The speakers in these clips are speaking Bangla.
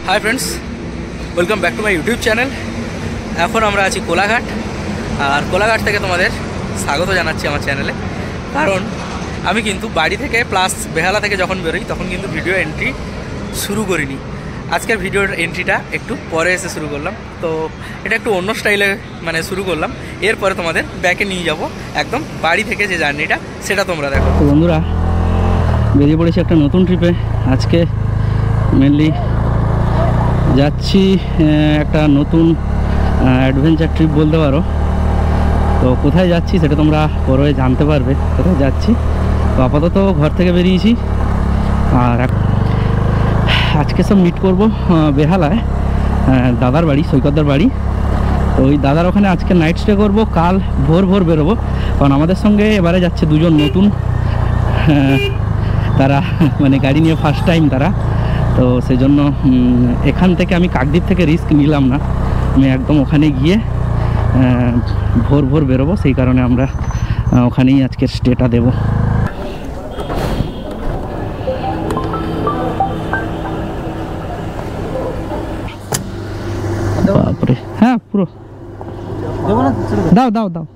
Hi friends, welcome back to my YouTube channel. এখন আমরা আছি কোলাঘাট, আর কোলাঘাট থেকে তোমাদের স্বাগত জানাচ্ছি আমার চ্যানেলে। কারণ আমি কিন্তু বাড়ি থেকে প্লাস বেহালা থেকে যখন বেরোই তখন কিন্তু ভিডিও এন্ট্রি শুরু করিনি। আজকের ভিডিওর এন্ট্রিটা একটু পরে এসে শুরু করলাম, তো এটা একটু অন্য স্টাইলে শুরু করলাম। এরপরে তোমাদের ব্যাকে নিয়ে যাব একদম বাড়ি থেকে যে জার্নিটা, সেটা তোমরা দেখো। তো বন্ধুরা, বেরিয়ে পড়েছি একটা নতুন ট্রিপে। আজকে মেনলি যাচ্ছি একটা নতুন অ্যাডভেঞ্চার ট্রিপ বলতে পারো। তো কোথায় যাচ্ছি সেটা তোমরা পরে জানতে পারবে কোথায় যাচ্ছি। তো আপাতত ঘর থেকে বেরিয়েছি, আর আজকে সব মিট করব বেহালায়, দাদার বাড়ি, সৈকতদার বাড়ি। তো ওই দাদার ওখানে আজকে নাইট স্টে করবো, কাল ভোর ভোর বেরোবো। কারণ আমাদের সঙ্গে এবারে যাচ্ছে দুজন নতুন, তারা মানে গাড়ি নিয়ে ফার্স্ট টাইম তারা। তো সেই জন্য এখান থেকে আমি কাকদ্বীপ থেকে রিস্ক নিলাম না, আমি একদম ওখানে গিয়ে ভোর ভোর বেরোবো। সেই কারণে আমরা ওখানেই আজকের স্টেটা দেব। বাপরে, হ্যাঁ পুরো দাও দাও দাও।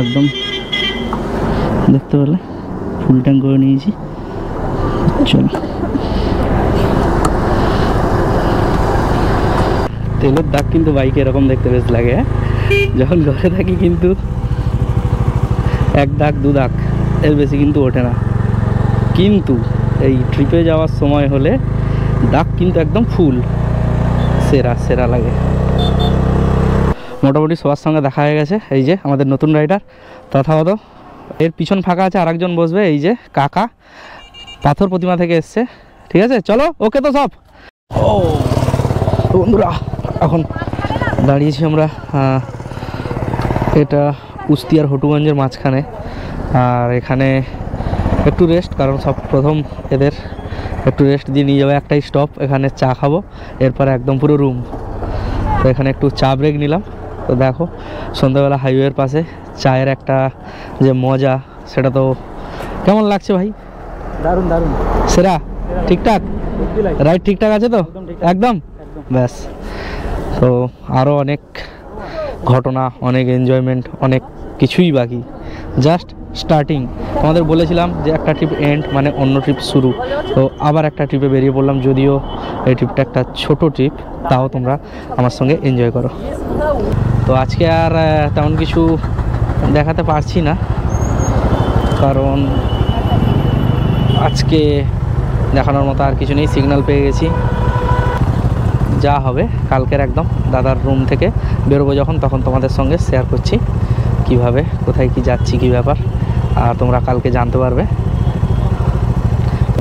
একদম দেখতে পেলে ফুল ট্যাঙ্ক করে নিয়েছি। চলো, তেলের দাগ কিন্তু বাইকে এরকম দেখতে বেশ লাগে। যখন ঘরে থাকি কিন্তু এক দাগ দু দাগ এর বেশি কিন্তু ওঠে না, কিন্তু এই ট্রিপে যাওয়ার সময় হলে দাগ কিন্তু একদম ফুল, সেরা সেরা লাগে। মোটামুটি সবার সঙ্গে দেখা হয়ে গেছে। এই যে আমাদের নতুন রাইডার তথাগত, এর পিছন ফাঁকা আছে, আরেকজন বসবে। এই যে কাকা পাথর প্রতিমা থেকে এসছে। ঠিক আছে, চলো ওকে। তো সব বন্ধুরা, এখন দাঁড়িয়েছি আমরা এটা কুস্তিয়ার হটুগঞ্জের মাঝখানে। আর এখানে একটু রেস্ট, কারণ সব প্রথম এদের একটু রেস্ট দিয়ে নিয়ে যাবে। একটাই স্টপ, এখানে চা খাবো, এরপরে একদম পুরো রুম। তো এখানে একটু চা ব্রেক নিলাম। তো দেখো সন্ধ্যাবেলা হাইওয়ের পাশে চায়ের একটা যে মজা, সেটা তো কেমন লাগছে ভাই? দারুণ দারুণ, সেরা। ঠিকঠাক রাইট, ঠিকঠাক আছে তো একদম ব্যাস। তো আরও অনেক ঘটনা, অনেক এনজয়মেন্ট, অনেক কিছুই বাকি, জাস্ট স্টার্টিং। তোমাদের বলেছিলাম যে একটা ট্রিপ এন্ড মানে অন্য ট্রিপ শুরু। তো আবার একটা ট্রিপে বেরিয়ে পড়লাম, যদিও এই ট্রিপটা একটা ছোট ট্রিপ, তাও তোমরা আমার সঙ্গে এনজয় করো। তো আজকে আর তেমন কিছু দেখাতে পারছি না, কারণ আজকে দেখানোর মতো আর কিছু নেই। সিগন্যাল পেয়ে গেছি, যা হবে কালকের একদম দাদার রুম থেকে বেরোবো যখন, তখন তোমাদের সঙ্গে শেয়ার করছি কিভাবে, কোথায় কি যাচ্ছি, কি ব্যাপার। আর তোমরা কালকে জানতে পারবে।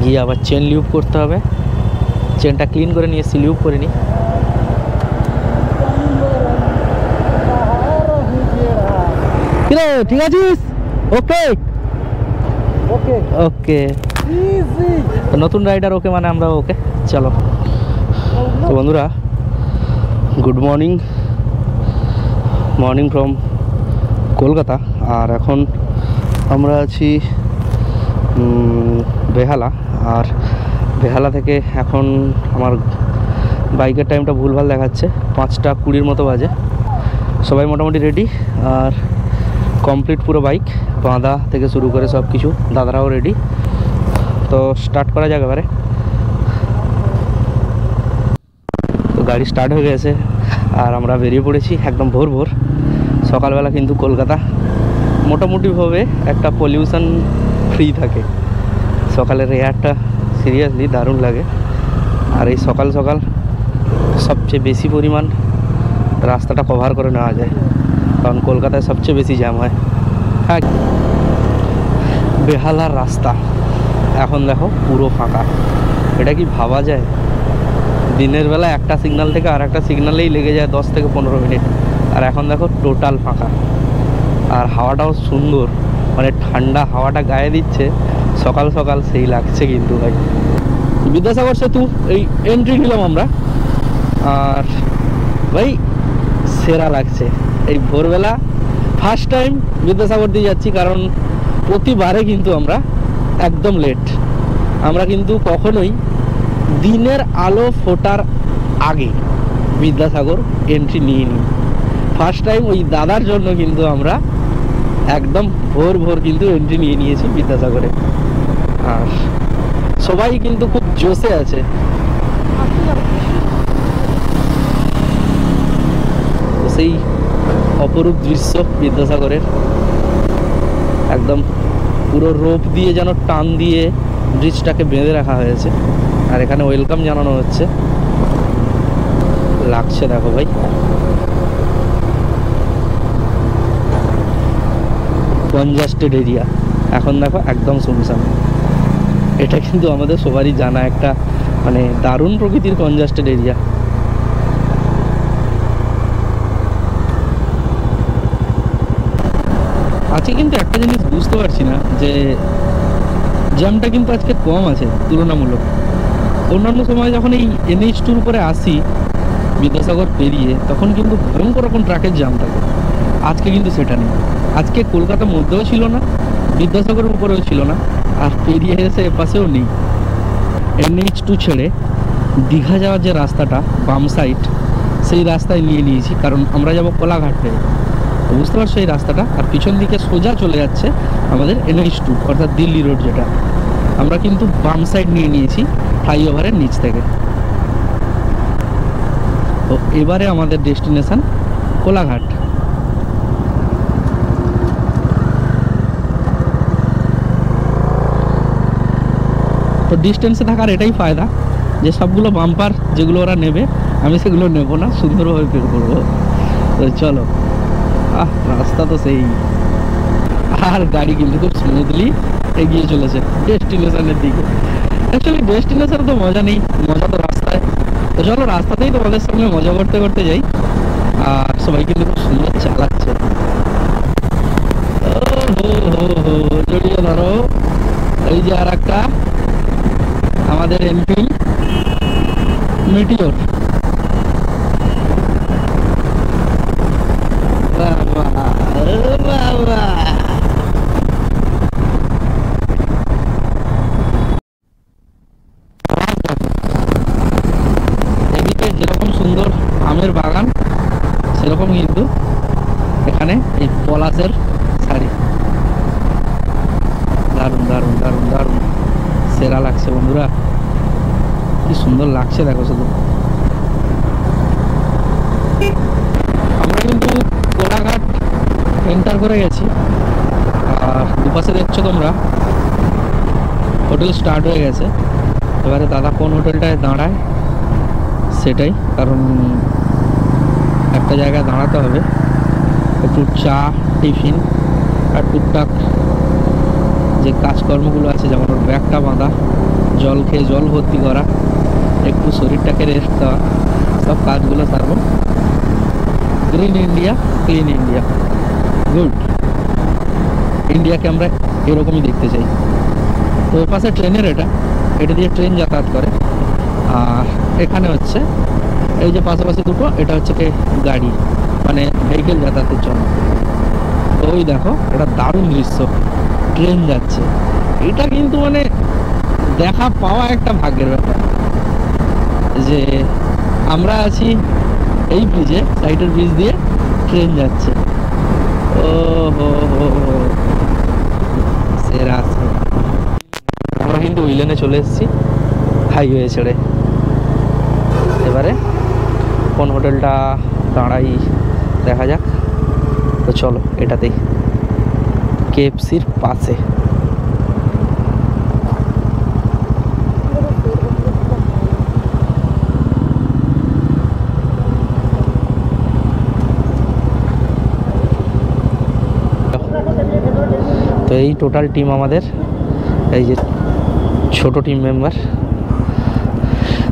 গিয়ে আবার চেন লিউপ করতে হবে, চেনটা ক্লিন করে নিয়ে এসেছি, লিউপ করে নিই। ঠিক আছিস? ওকে ওকে ওকে, নতুন রাইডার ওকে মানে আমরা ওকে। চলো। তো বন্ধুরা, good morning, morning from Kolkata. আর এখন আমরা আছি বেহালা। আর বেহালা থেকে এখন আমার বাইকের টাইমটা ভুলভাল দেখাচ্ছে, 5টা 20 মতো বাজে। সবাই মোটামুটি রেডি, আর কমপ্লিট পুরো বাইক বাঁধা থেকে শুরু করে সব কিছু, দাদারাও রেডি। তো স্টার্ট করা যাক এবারে। তো গাড়ি স্টার্ট হয়ে গেছে, আর আমরা বেরিয়ে পড়েছি একদম ভোর ভোর। সকালবেলা কিন্তু কলকাতা মোটামুটিভাবে একটা পলিউশন ফ্রি থাকে। সকালের এয়ারটা সিরিয়াসলি দারুণ লাগে। আর এই সকাল সকাল সবচেয়ে বেশি পরিমাণ রাস্তাটা কভার করে নেওয়া যায়, কারণ কলকাতায় সবচেয়ে বেশি জ্যাম হয়। হ্যাঁ, বেহালার রাস্তা এখন দেখো পুরো ফাঁকা। এটা কি ভাবা যায়? দিনের বেলা একটা সিগন্যাল থেকে আর একটা সিগন্যালেই লেগে যায় 10 থেকে 15 মিনিট, আর এখন দেখো টোটাল ফাঁকা। আর হাওয়াটাও সুন্দর, মানে ঠান্ডা হাওয়াটা গায়ে দিচ্ছে সকাল সকাল, সেই লাগছে কিন্তু ভাই। বিদ্যাসাগর সেতু এই এন্ট্রি নিলাম আমরা, আর ভাই সেরা লাগছে। এই ভোরবেলা ফার্স্ট টাইম বিদ্যাসাগর দিয়ে যাচ্ছি, কারণ প্রতিবারে কিন্তু আমরা একদম লেট। আমরা কিন্তু কখনোই দিনের আলো ফোটার আগে বিদ্যাসাগর এন্ট্রি নিয়ে নিই। ফার্স্ট টাইম ওই দাদার জন্য কিন্তু আমরা একদম ভোর ভোর কিন্তু এন্ট্রি নিয়ে নিয়েছি বিদ্যাসাগরে। আর সবাই কিন্তু খুব জোশে আছে। সেই অপরূপ দৃশ্য বিদ্যাসাগরের, একদম পুরো রোপ দিয়ে যেন টান দিয়ে ব্রিজটাকে বেঁধে রাখা হয়েছে। আর এখানে ওয়েলকাম জানানো হচ্ছে, লাগছে দেখো ভাই। কনজাস্টেড এরিয়া, এখন দেখো একদম শুনশান। এটা কিন্তু আমাদের সবারই জানা একটা মানে দারুণ প্রকৃতির কনজাস্টেড এরিয়া। আজকে কিন্তু একটা জিনিস বুঝতে পারছি না, যে জ্যামটা কিন্তু আজকে কম আছে তুলনামূলক। অন্যান্য সময় যখন এই NH2 উপরে আসি বিদ্যাসাগর পেরিয়ে, তখন কিন্তু ভয়ঙ্কর রকম ট্রাকের জ্যাম থাকে। আজকে কিন্তু সেটা নেই। আজকে কলকাতার মধ্যেও ছিল না, বিদ্যাসাগরের উপরেও ছিল না, আর পেরিয়ে এসে এপাশেও নেই। NH2 ছেড়ে দীঘা যাওয়ার যে রাস্তাটা বাম সাইড, সেই রাস্তায় নিয়ে নিয়েছি, কারণ আমরা যাব কোলাঘাট হয়ে। বুঝতে পারছো এই রাস্তাটা, আর পিছন দিকে সোজা চলে যাচ্ছে আমাদের NH2 অর্থাৎ দিল্লি রোড, যেটা আমরা কিন্তু বাম সাইড নিয়ে নিয়েছি ফ্লাইওভারের নিচ থেকে। তো এবারে আমাদের ডেস্টিনেশন কোলাঘাট। তো ডিস্টেন্সে থাকার এটাই ফায়দা, যে সবগুলো বাম্পার যেগুলো ওরা নেবে আমি সেগুলো নেব না, সুন্দরভাবে বের করবো। তো চলো, রাস্তা তো সেই, আর গাড়ি কিন্তু খুব স্মুথলি এগিয়ে চলেছে ডেস্টিনেশনের দিকে। অ্যাকচুয়ালি ডেস্টিনেশনে তো মজা নেই, মজা তো রাস্তায়। তো চলো রাস্তাতেই তোমাদের সঙ্গে মজা করতে করতে যাই। আর সবাই কিন্তু খুব সুন্দর চালাচ্ছে। জড়িয়ে ধরো, এই যে আর একটা আমাদের MP মেটিওর। এদিকে যেরকম সুন্দর আমের বাগান, সেরকম কিন্তু এখানে এই পলাশের শাড়ি। দারুণ দারুণ দারুণ দারুণ, সেরা লাগছে বন্ধুরা, কি সুন্দর লাগছে দেখো শুধু। আমরা কিন্তু কোলাঘাট এন্টার করে গেছি, আর দুপাশে দেখছো তোমরা হোটেল স্টার্ট হয়ে গেছে। এবারে দাদা কোন হোটেলটায় দাঁড়ায় সেটাই, কারণ একটা জায়গায় দাঁড়াতে হবে, একটু চা টিফিন আর টুকটাক যে কাজকর্মগুলো আছে, যেমন ওর ব্যাগটা বাঁধা, জল খেয়ে জল ভর্তি করা, একটু শরীরটাকে রেস্ট দেওয়া, সব কাজগুলো সারবো। Green India clean India, good ইন্ডিয়াকে আমরা এরকমই দেখতে চাই। তো ওই পাশে ট্রেনের এটা দিয়ে ট্রেন যাতায়াত করে। আর এখানে হচ্ছে এই যে পাশাপাশি দুটো, এটা হচ্ছে গাড়ি মানে ভেহিকেল যাতায়াতের জন্য। তো ওই দেখো, এটা দারুণ দৃশ্য, ট্রেন যাচ্ছে। এটা কিন্তু মানে দেখা পাওয়া একটা ভাগ্যের ব্যাপার, যে আমরা আছি এই ব্রিজে, সাইডের ব্রিজ দিয়ে ট্রেন যাচ্ছে। ও হো হো হো, সেরা। আমরা কিন্তু উইলেনে চলে এসেছি হাইওয়ে ছেড়ে। এবারে কোন হোটেলটা দাঁড়াই দেখা যাক। তো চলো, এটাতেই KFCর পাশে। তো এই টোটাল টিম আমাদের, এই যে ছোট টিম মেম্বার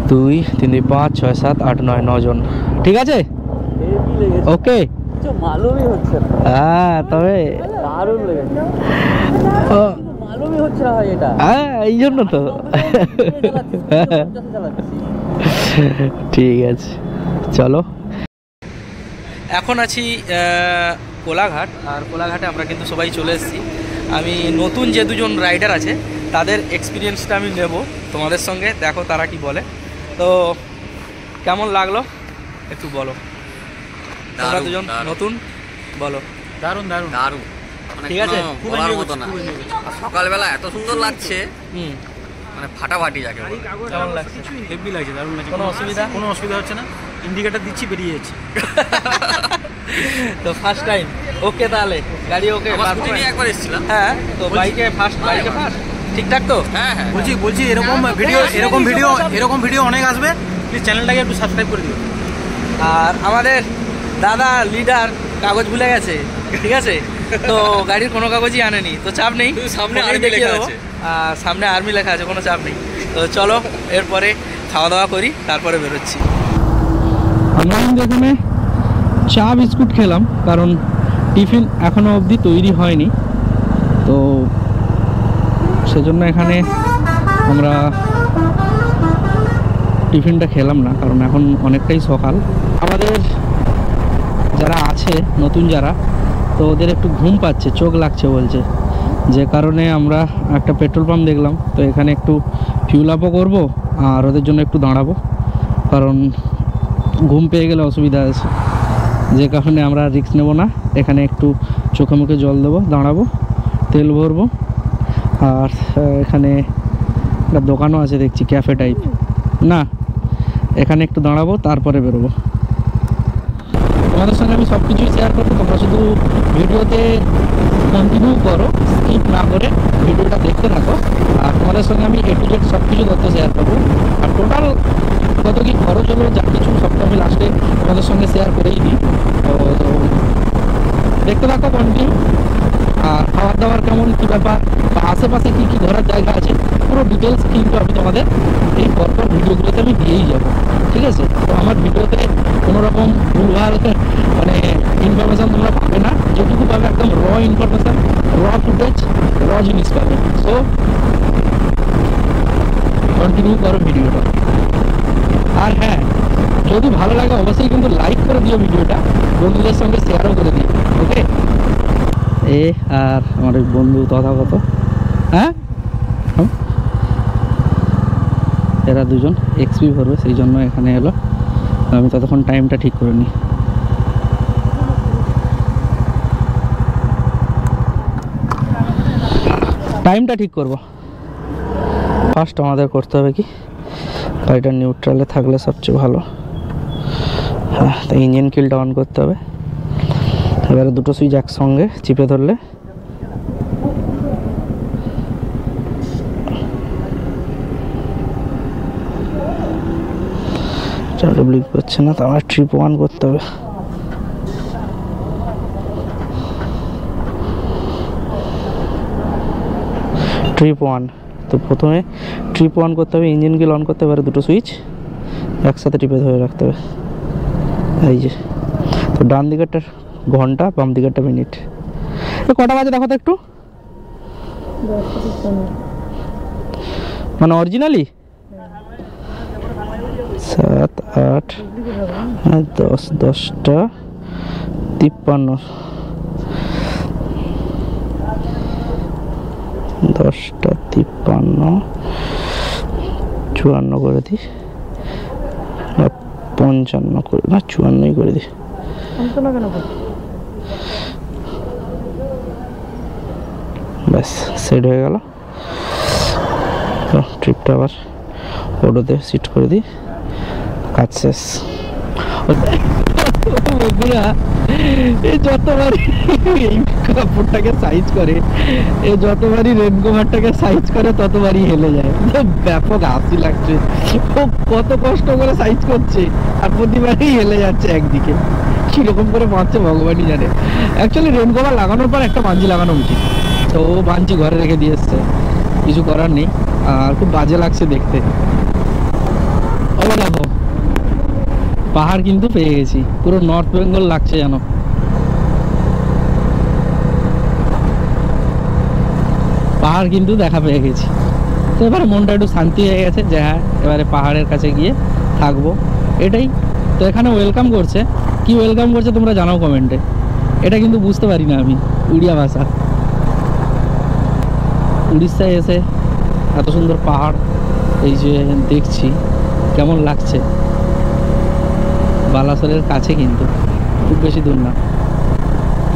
2 3 2 5 6 7 8 9 9 জন, ঠিক আছে ওকে। মালুমই হচ্ছে না, হ্যাঁ তবে দারুণ লেগেছে, মালুমই হচ্ছে না এটা। হ্যাঁ এই জন্য তো ঠিক আছে চলো। এখন আছি কোলাঘাট, আর কোলাঘাটে আমরা কিন্তু সবাই চলে এসেছি। আমি নতুন যে দুজন রাইডার আছে তাদের এক্সপিরিয়েন্সটা আমি নেব তোমাদের সঙ্গে, দেখো তারা কি বলে। তো কেমন লাগলো একটু বলো, তোমরা দুজন নতুন, বলো। দারুণ দারুণ দারুণ, ঠিক আছে, বলার মতো না। সকালবেলা এত সুন্দর লাগছে, হুম, মানে ফাটাফাটি যাকে বলে। কেমন লাগছে? হেভি লাগছে, দারুণ লাগছে। কোনো অসুবিধা? কোনো অসুবিধা হচ্ছে না, ইন্ডিকেটার দিচ্ছি বেরিয়ে যাচ্ছে। তো ফার্স্ট টাইম ওকে, তাহলে গাড়ি ওকে। আমার স্কুটি নিয়ে একবার এসেছিলাম। হ্যাঁ, তো বাইকে ফার্স্ট ঠিকঠাক তো? হ্যাঁ হ্যাঁ, বলছি এরকম ভিডিও অনেক আসবে, প্লিজ চ্যানেলটাকে একটু সাবস্ক্রাইব করে দিও। আর আমাদের দাদা লিডার কাগজ ভুলে গেছে, ঠিক আছে, তো গাড়ির কোনো কাগজই আনেনি, তো চাপ নেই, সামনে ফোনেই আর্মি দেখিয়ে লেখা দেবো। আছে। সামনে আর্মি লেখা আছে, কোনো চাপ নেই। তো চলো এরপরে খাওয়া দাওয়া করি, তারপরে বেরোচ্ছি। আমরা কিন্তু এখানে চা বিস্কুট খেলাম, কারণ টিফিন এখনো অবধি তৈরি হয়নি, তো সেজন্য এখানে আমরা টিফিনটা খেলাম না, কারণ এখন অনেকটাই সকাল। আমাদের যারা আছে নতুন যারা, তো ওদের একটু ঘুম পাচ্ছে, চোখ লাগছে বলছে, যে কারণে আমরা একটা পেট্রোল পাম্প দেখলাম, তো এখানে একটু ফিউল আপও করবো আর ওদের জন্য একটু দাঁড়াবো, কারণ ঘুম পেয়ে গেলে অসুবিধা আছে, যে কারণে আমরা রিস্ক নেব না। এখানে একটু চোখে মুখে জল দেবো, দাঁড়াবো, তেল ভরবো, আর এখানে একটা দোকানও আছে দেখছি, ক্যাফে টাইপ না, এখানে একটু দাঁড়াবো, তারপরে বেরোবো। তোমাদের সঙ্গে আমি সব কিছুই শেয়ার করবো, তোমরা শুধু ভিডিওতে কন্টিনিউ করো, স্কিপ না করে ভিডিওটা দেখতে থাকো, আর তোমাদের সঙ্গে আমি A to Z সব কিছু তথ্য শেয়ার করবো, আর টোটাল কত কী খরচ হলো যা কিছু সবটা আমি লাস্টে তোমাদের সঙ্গে শেয়ার করেই দিই। তো দেখতে থাকো কন্টিনিউ। আর খাবার দাবার কেমন, কী ব্যাপার, বা আশেপাশে কী কী ঘোরার জায়গা আছে, পুরো ডিটেলস কিন্তু আমি তোমাদের এই পরপর ভিডিওগুলোতে আমি দিয়েই যাবো, ঠিক আছে। তো আমার ভিডিওতে কোনো রকম ভুলভাল মানে ইনফরমেশান তোমরা পাবে না, যেটুকু পাবে একদম র ইনফরমেশান, র ফুটেজ, র জিনিস পাবে। সো কন্টিনিউ করো ভিডিওটা। আর হ্যাঁ, যদি ভালো লাগে অবশ্যই কিন্তু লাইক করে দিও ভিডিওটা, বন্ধুদের সঙ্গে শেয়ারও করে দিও, ওকে। এ আর আমার এক বন্ধু তথাগত, হ্যাঁ, এরা দুজন এক্সপি ভরবে, সেই জন্য এখানে এলো। আমি ততক্ষণ টাইমটা ঠিক করে নিই। টাইমটা ঠিক করব। ফার্স্ট আমাদের করতে হবে কি, গাড়িটা নিউট্রালে থাকলে সবচেয়ে ভালো। হ্যাঁ, তাই ইঞ্জিন কিলটা অন করতে হবে। এবারে দুটো সুইচ একসঙ্গে চিপে ধরলে ব্লিক করছে না, তো আমার ট্রিপ 1 করতে হবে। ট্রিপ 1, তো প্রথমে ট্রিপ 1 করতে হবে, ইঞ্জিন গিল অন করতে হবে, এবারে দুটো সুইচ একসাথে টিপে ধরে রাখতে হবে, এই যে। তো ডান দিকেরটা ঘন্টা, বাম দিকেরটা মিনিট। কটা বাজে দেখো তো একটু, মানে অরিজিনালি 7, 8, 10, 10টা 53, 10টা 53, 54 করে দিই, 55 করে না, 54ই করে দিই। ব্যাস সেট হয়ে গেল। তো ট্রিপটা আবার ওডোতে সিট করে দিই, কাজ শেষ। যতবারই এই কাপড়টাকে সাইজ করে, যতবারই রেন কভারটাকে সাইজ করে, ততবারই হেলে যায়। ব্যাপক হাসি লাগছে, কত কষ্ট করে সাইজ করছে আর প্রতিবারই হেলে যাচ্ছে একদিকে। কিরকম করে মারছে ভগবানই জানে। অ্যাকচুয়ালি রেন কভার লাগানোর পর একটা বাঞ্জি লাগানো উচিত, তো ও বাঞ্জি ঘরে রেখে দিয়ে এসছে, কিছু করার নেই। আর খুব বাজে লাগছে দেখতে। ও দেখো, পাহাড় কিন্তু পেয়ে গেছি, পুরো নর্থ বেঙ্গল লাগছে যেন। পাহাড় কিন্তু দেখা পেয়ে গেছি, তো এবারে মনটা একটু শান্তি হয়ে গেছে যে হ্যাঁ, এবারে পাহাড়ের কাছে গিয়ে থাকবো, এটাই। তো এখানে ওয়েলকাম করছে কি ওয়েলকাম করছে তোমরা জানাও কমেন্টে। এটা কিন্তু বুঝতে পারি না আমি উড়িয়া ভাষা। উড়িষ্যায় এসে এত সুন্দর পাহাড় এই যে দেখছি, কেমন লাগছে। বালাসোরের কাছে কিন্তু, খুব বেশি দূর না।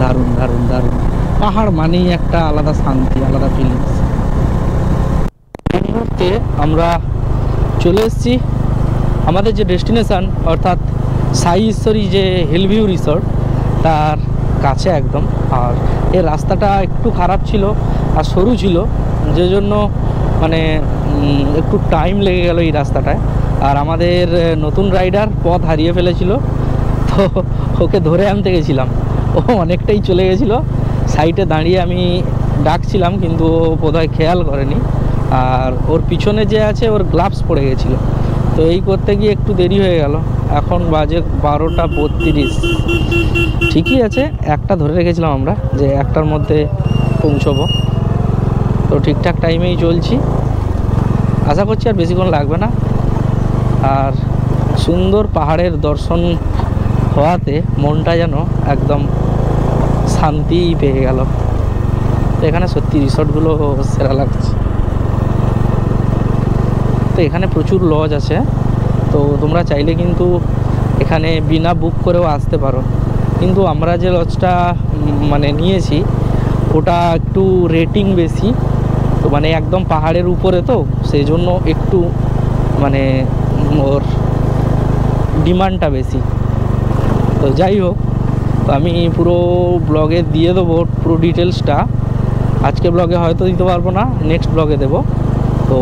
দারুণ দারুণ দারুণ। পাহাড় মানেই একটা আলাদা শান্তি, আলাদা ফিলিংস। এই মুহূর্তে আমরা চলে এসেছি আমাদের যে ডেস্টিনেশন, অর্থাৎ সাই ঈশ্বরী যে হিলভিউ রিসর্ট, তার কাছে একদম। আর এই রাস্তাটা একটু খারাপ ছিল আর সরু ছিল, যে জন্য মানে একটু টাইম লেগে গেল এই রাস্তাটায়। আর আমাদের নতুন রাইডার পথ হারিয়ে ফেলেছিল, তো ওকে ধরে আনতে গেছিলাম। ও অনেকটাই চলে গেছিলো, সাইডে দাঁড়িয়ে আমি ডাকছিলাম কিন্তু ও বোধহয় খেয়াল করেনি। আর ওর পিছনে যে আছে ওর গ্লাভস পড়ে গেছিলো, তো এই করতে গিয়ে একটু দেরি হয়ে গেল। এখন বাজে 12:32। ঠিকই আছে, একটা ধরে রেখেছিলাম আমরা যে একটার মধ্যে পৌঁছবো, তো ঠিকঠাক টাইমেই চলছি। আশা করছি আর বেশিক্ষণ লাগবে না। আর সুন্দর পাহাড়ের দর্শন হওয়াতে মনটা যেন একদম শান্তি পেয়ে গেল। তো এখানে সত্যি রিসর্টগুলো সেরা লাগছে। তো এখানে প্রচুর লজ আছে, তো তোমরা চাইলে কিন্তু এখানে বিনা বুক করেও আসতে পারো। কিন্তু আমরা যে লজটা মানে নিয়েছি ওটা একটু রেটিং বেশি, তো মানে একদম পাহাড়ের উপরে, তো সেই জন্য একটু মানে ওর ডিমান্ডটা বেশি। তো যাই হোক, তো আমি পুরো ব্লগে দিয়ে দেবো পুরো ডিটেলসটা। আজকে ব্লগে হয়তো দিতে পারবো না, নেক্সট ব্লগে দেবো। তো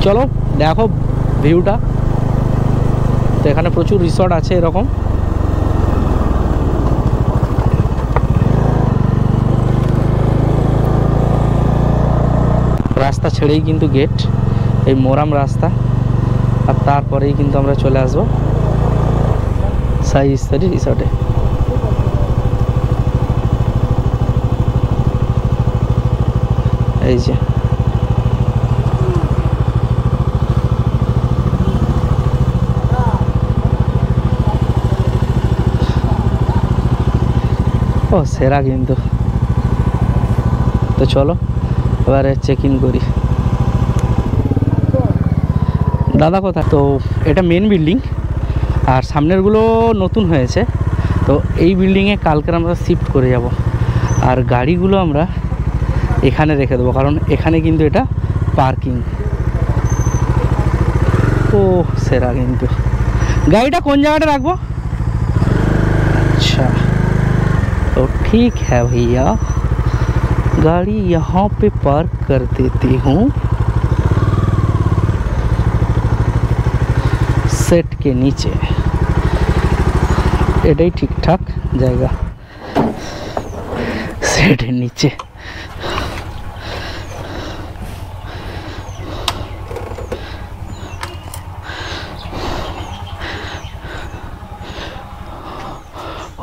চলো দেখো ভিউটা। তো এখানে প্রচুর রিসর্ট আছে এরকম। রাস্তা ছেড়েই কিন্তু গেট, এই মোরাম রাস্তা। আর তারপরেই কিন্তু আমরা চলে আসবো সাই ঈশ্বরী রিসর্টে। এই যে ও সেরা কিন্তু। তো চলো এবারে চেক ইন করি। দাদা কোথায়? তো এটা মেন বিল্ডিং, আর সামনেরগুলো নতুন হয়েছে। তো এই বিল্ডিংয়ে কালকে আমরা শিফট করে যাব, আর গাড়িগুলো আমরা এখানে রেখে দেবো, কারণ এখানে কিন্তু এটা পার্কিং। ও সেরা কিন্তু। গাড়িটা কোন জায়গাটা রাখবো? अच्छा तो ठीक है भैया, गाड़ी यहाँ पे पार्क कर देती हूँ सेट के नीचे। এটাই ঠিকঠাক জায়গা, সেটের নিচে।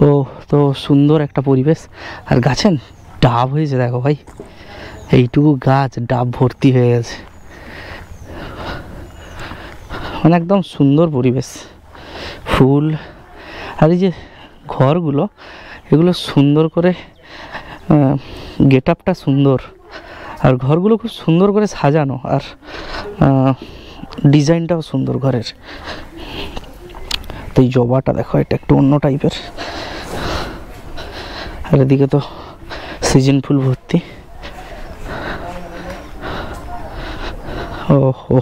ও তো সুন্দর একটা পরিবেশ। আর গাছের ডাব হয়েছে দেখো ভাই, এইটুকু গাছ ডাব ভর্তি হয়ে গেছে। মানে একদম সুন্দর পরিবেশ, ফুল। আর এই যে ঘরগুলো, এগুলো সুন্দর করে গেট আপটা সুন্দর, আর ঘরগুলো খুব সুন্দর করে সাজানো, আর ডিজাইনটাও সুন্দর ঘরের। তো এই জবাটা দেখো, এটা একটু অন্য টাইপের। আর এদিকে তো সিজন ফুল ভর্তি। ও ও,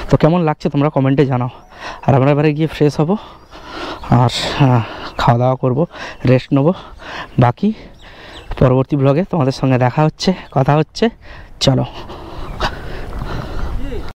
তো কেমন লাগছে তোমরা কমেন্টে জানাও। আর আমরা এবারে গিয়ে ফ্রেশ হব, আর খাওয়া দাওয়া করবো, রেস্ট নেবো। বাকি পরবর্তী ব্লগে তোমাদের সঙ্গে দেখা হচ্ছে, কথা হচ্ছে। চলো।